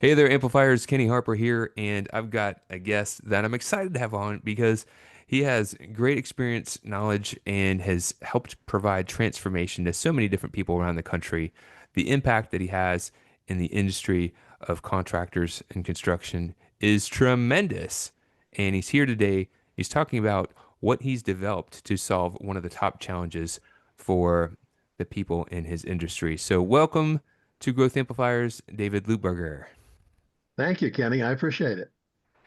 Hey there, Amplifiers. Kenny Harper here, and I've got a guest that I'm excited to have on because he has great experience, knowledge, and has helped provide transformation to so many different people around the country. The impact that he has in the industry of contractors and construction is tremendous. And he's here today. He's talking about what he's developed to solve one of the top challenges for the people in his industry. So, welcome to Growth Amplifiers, David Lupberger. Thank you, Kenny. I appreciate it.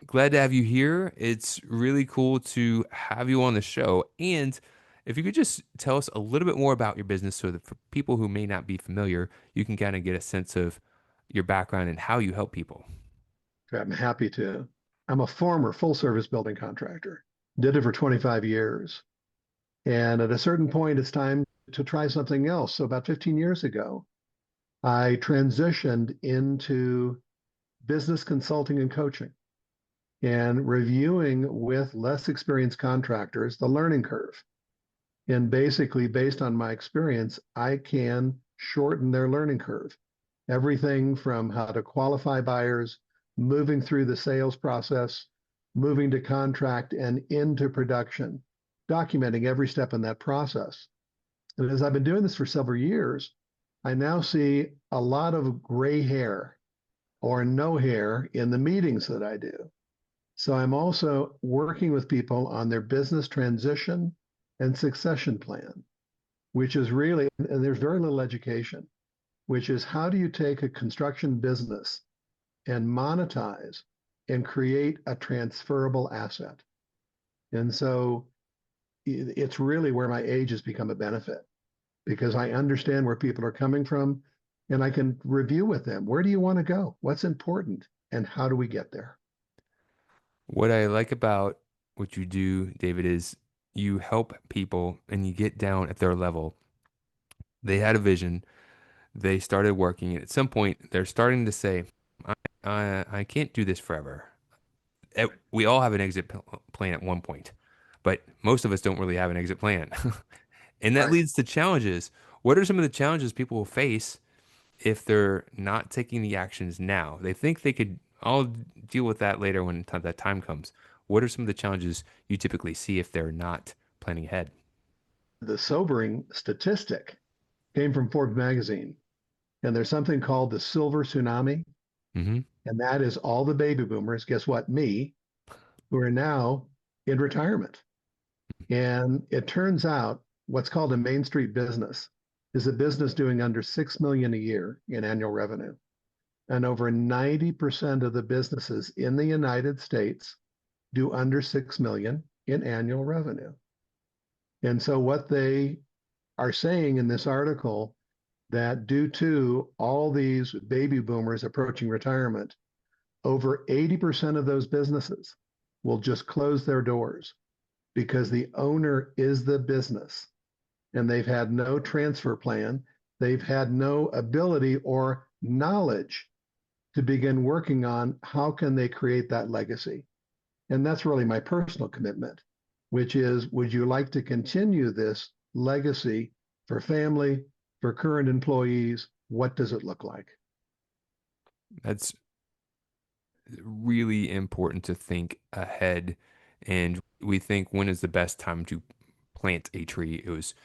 Glad to have you here. It's really cool to have you on the show. And if you could just tell us a little bit more about your business so that for people who may not be familiar, you can kind of get a sense of your background and how you help people. I'm happy to. I'm a former full service building contractor, did it for 25 years. And at a certain point, it's time to try something else. So about 15 years ago, I transitioned into business consulting and coaching and reviewing with less experienced contractors the learning curve. And basically, based on my experience, I can shorten their learning curve. Everything from how to qualify buyers, moving through the sales process, moving to contract and into production, documenting every step in that process. And as I've been doing this for several years, I now see a lot of gray hair or no hair in the meetings that I do. So I'm also working with people on their business transition and succession plan, which is really, and there's very little education, which is how do you take a construction business and monetize and create a transferable asset? And so it's really where my age has become a benefit because I understand where people are coming from and I can review with them. Where do you want to go? What's important? And how do we get there? What I like about what you do, David, is you help people and you get down at their level. They had a vision, they started working, and at some point, they're starting to say, I can't do this forever. We all have an plan at one point, but most of us don't really have an exit plan. And that Right. leads to challenges. What are some of the challenges people will face if they're not taking the actions now? They think they could, I'll deal with that later when that time comes. What are some of the challenges you typically see if they're not planning ahead? The sobering statistic came from Forbes magazine, and there's something called the silver tsunami. Hmm. And that is all the baby boomers, guess what, me, who are now in retirement. And it turns out what's called a Main Street business is a business doing under 6 million a year in annual revenue. And over 90% of the businesses in the United States do under 6 million in annual revenue. And so what they are saying in this article that due to all these baby boomers approaching retirement, over 80% of those businesses will just close their doors because the owner is the business and they've had no transfer plan. They've had no ability or knowledge to begin working on how can they create that legacy. And that's really my personal commitment, which is, would you like to continue this legacy for family, for current employees? What does it look like? That's really important to think ahead. And we think, when is the best time to plant a tree? It was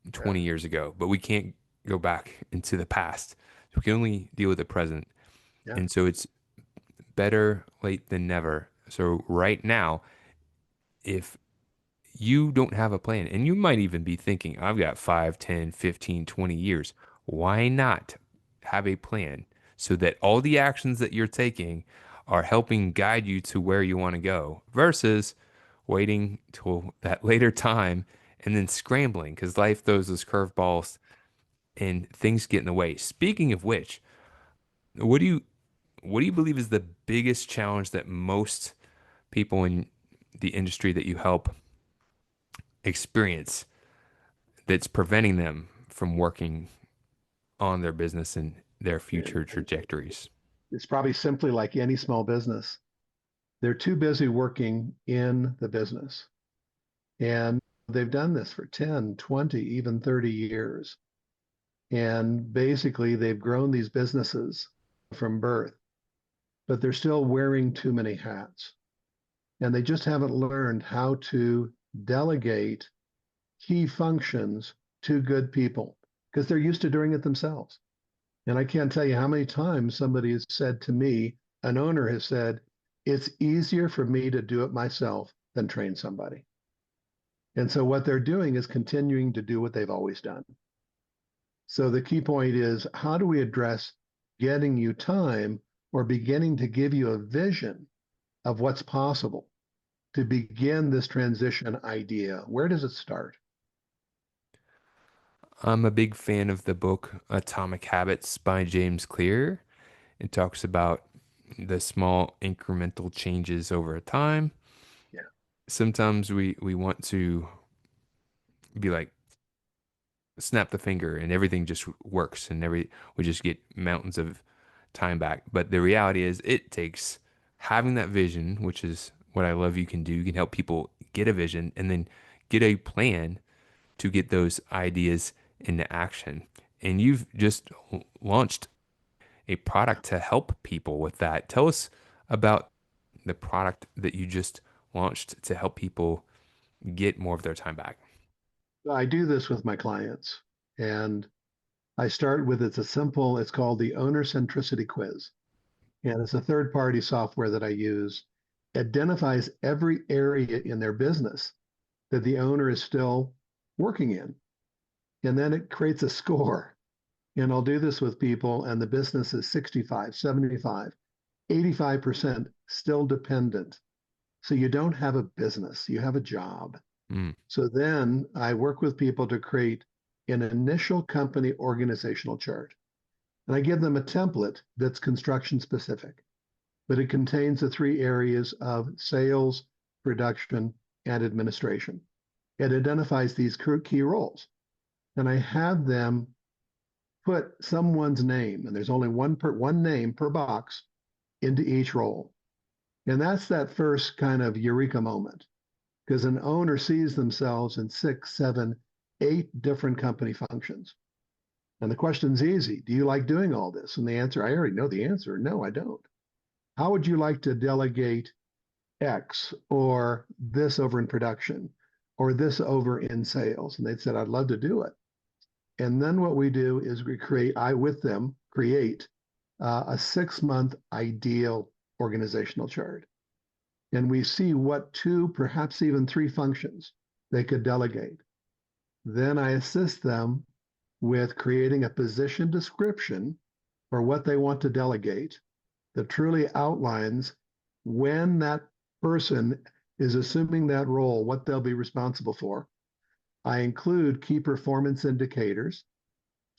Yeah. 20 years ago, but we can't go back into the past. So we can only deal with the present. Yeah. And so it's better late than never. So right now, if you don't have a plan, and you might even be thinking, I've got 5, 10, 15, 20 years, why not have a plan so that all the actions that you're taking are helping guide you to where you want to go versus waiting till that later time and then scrambling because life throws those curveballs and things get in the way. Speaking of which, what do you what do you believe is the biggest challenge that most people in the industry that you help experience that's preventing them from working on their business and their future trajectories? It's probably simply like any small business. They're too busy working in the business. And they've done this for 10, 20, even 30 years. And basically, they've grown these businesses from birth. but they're still wearing too many hats. And they just haven't learned how to delegate key functions to good people because they're used to doing it themselves. And I can't tell you how many times somebody has said to me, an owner has said, it's easier for me to do it myself than train somebody. And so what they're doing is continuing to do what they've always done. So the key point is, how do we address getting you time or beginning to give you a vision of what's possible to begin this transition idea? Where does it start? I'm a big fan of the book Atomic Habits by James Clear. It talks about the small incremental changes over time. Yeah. Sometimes we want to be like snap the finger and everything just works and we just get mountains of time back. But the reality is it takes having that vision, which is what I love you can do. You can help people get a vision and then get a plan to get those ideas into action. And you've just launched a product to help people with that. Tell us about the product that you just launched to help people get more of their time back. I do this with my clients, and I start with it's called the Owner Centricity Quiz. And it's a third party software that I use, identifies every area in their business that the owner is still working in. And then it creates a score. And I'll do this with people, and the business is 65, 75, 85% still dependent. So you don't have a business, you have a job. Mm. So then I work with people to create an initial company organizational chart. And I give them a template that's construction specific, but it contains the three areas of sales, production, and administration. It identifies these key roles. And I have them put someone's name, and there's only one name per box into each role. And that's that first kind of eureka moment because an owner sees themselves in 6, 7, 8 different company functions. And the question's easy. Do you like doing all this? And the answer, I already know the answer. No, I don't. How would you like to delegate X or this over in production or this over in sales? And they said, I'd love to do it. And then what we do is I with them create a 6-month ideal organizational chart. And we see what 2, perhaps even 3 functions they could delegate. Then I assist them with creating a position description for what they want to delegate that truly outlines when that person is assuming that role, what they'll be responsible for. I include key performance indicators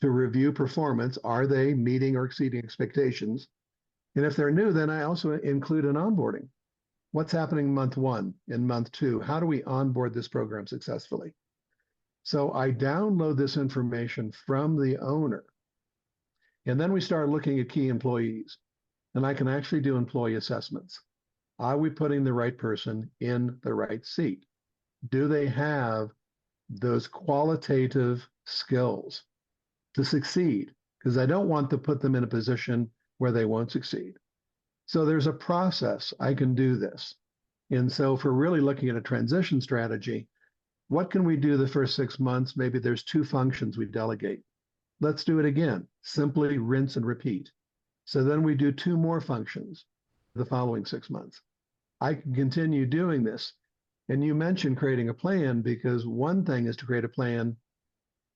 to review performance. Are they meeting or exceeding expectations? And if they're new, then I also include an onboarding. What's happening month 1 and month 2? How do we onboard this program successfully? So I download this information from the owner, and then we start looking at key employees, and I can actually do employee assessments. Are we putting the right person in the right seat? Do they have those qualitative skills to succeed? Because I don't want to put them in a position where they won't succeed. So there's a process I can do this. And so if we're really looking at a transition strategy, what can we do the first 6 months? Maybe there's 2 functions we delegate. Let's do it again. Simply rinse and repeat. So then we do 2 more functions the following 6 months. I can continue doing this. And you mentioned creating a plan because one thing is to create a plan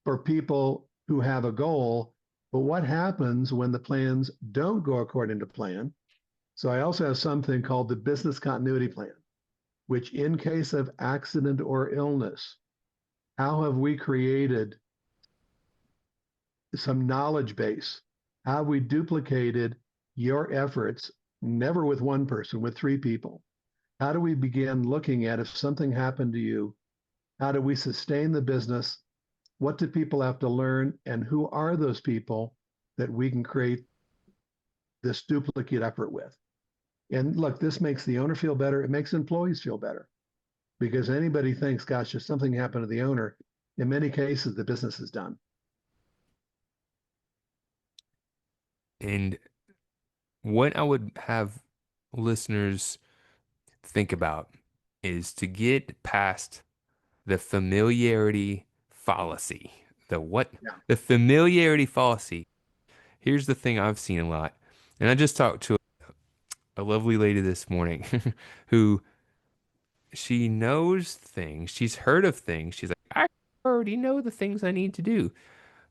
for people who have a goal, but what happens when the plans don't go according to plan? So I also have something called the business continuity plan, which in case of accident or illness, how have we created some knowledge base? How have we duplicated your efforts, never with one person, with 3 people? How do we begin looking at if something happened to you? How do we sustain the business? What do people have to learn? And who are those people that we can create this duplicate effort with? And look, this makes the owner feel better. It makes employees feel better because anybody thinks, gosh, if something happened to the owner, in many cases, the business is done. And what I would have listeners think about is to get past the familiarity fallacy. The what? Yeah. The familiarity fallacy. Here's the thing I've seen a lot. And I just talked to a lovely lady this morning who she knows things. She's heard of things. She's like, I already know the things I need to do.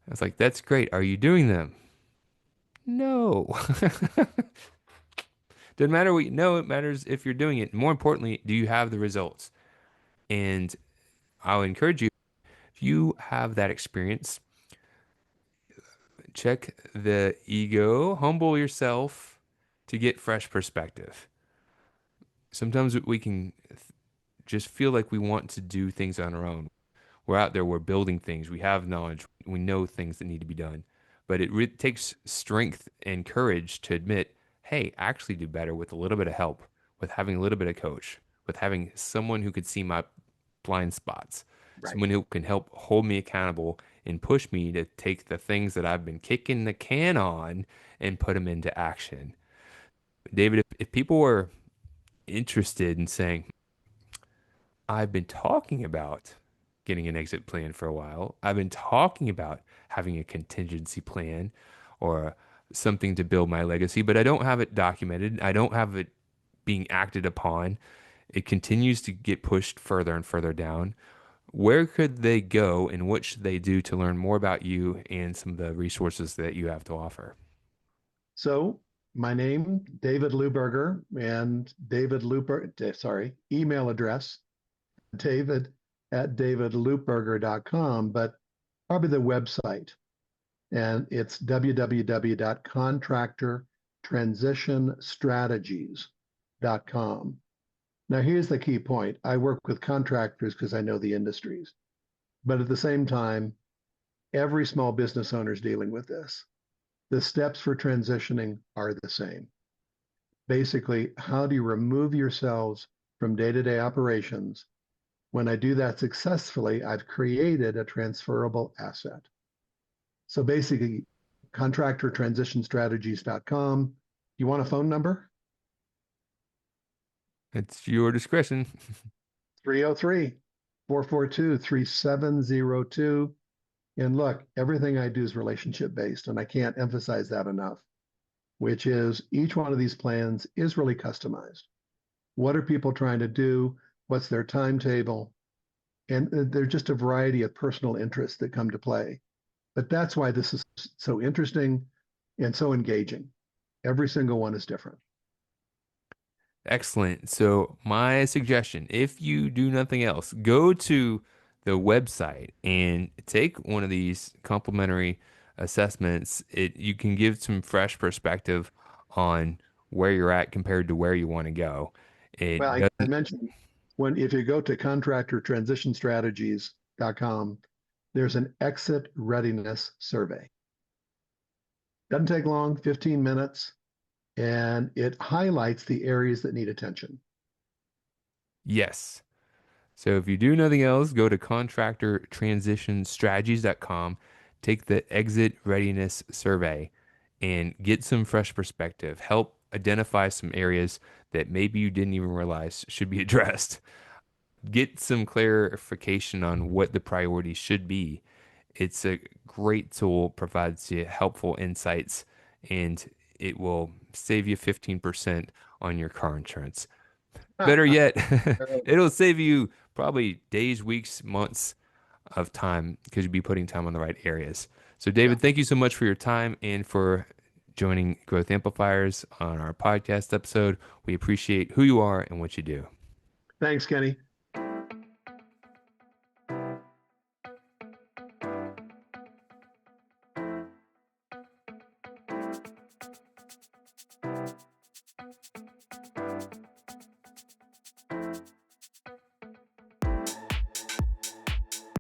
I was like, that's great. Are you doing them? No. Doesn't matter what you know, it matters if you're doing it. More importantly, do you have the results? And I'll encourage you, if you have that experience, check the ego, humble yourself to get fresh perspective. Sometimes we can just feel like we want to do things on our own. We're out there, we're building things, we have knowledge, we know things that need to be done. But it takes strength and courage to admit, hey, I actually do better with a little bit of help, with having a little bit of coach, with having someone who could see my blind spots, Right. someone who can help hold me accountable and push me to take the things that I've been kicking the can on and put them into action. David, if people were interested in saying, I've been talking about getting an exit plan for a while. I've been talking about having a contingency plan or something to build my legacy, but I don't have it documented. I don't have it being acted upon. It continues to get pushed further and further down. Where could they go and what should they do to learn more about you and some of the resources that you have to offer? So my name, David Lupberger, and David Lupberger, sorry, email address, David at davidlupberger.com, but probably the website. And it's www.contractortransitionstrategies.com. Now, here's the key point. I work with contractors because I know the industries, but at the same time, every small business owner is dealing with this. The steps for transitioning are the same. Basically, how do you remove yourselves from day to day operations? When I do that successfully, I've created a transferable asset. So basically, contractortransitionstrategies.com. You want a phone number? It's your discretion. 303 442 3702. And look, everything I do is relationship based, and I can't emphasize that enough, which is each one of these plans is really customized. What are people trying to do? What's their timetable? And there's just a variety of personal interests that come to play. But that's why this is so interesting and so engaging. Every single one is different. Excellent. So, my suggestion, if you do nothing else, go to the website and take one of these complimentary assessments. You can give some fresh perspective on where you're at compared to where you want to go. Well, It I doesn't, mentioned when if you go to contractortransitionstrategies.com, there's an exit readiness survey. Doesn't take long, 15 minutes, and it highlights the areas that need attention. yes. So if you do nothing else, go to contractortransitionstrategies.com, take the exit readiness survey, and get some fresh perspective. Help identify some areas that maybe you didn't even realize should be addressed. Get some clarification on what the priorities should be. It's a great tool, provides you helpful insights, and it will save you 15% on your car insurance. Better yet, it'll save you probably days, weeks, months of time because you'll be putting time on the right areas. So, Yeah. David, thank you so much for your time and for joining Growth Amplifiers on our podcast episode. We appreciate who you are and what you do. Thanks, Kenny.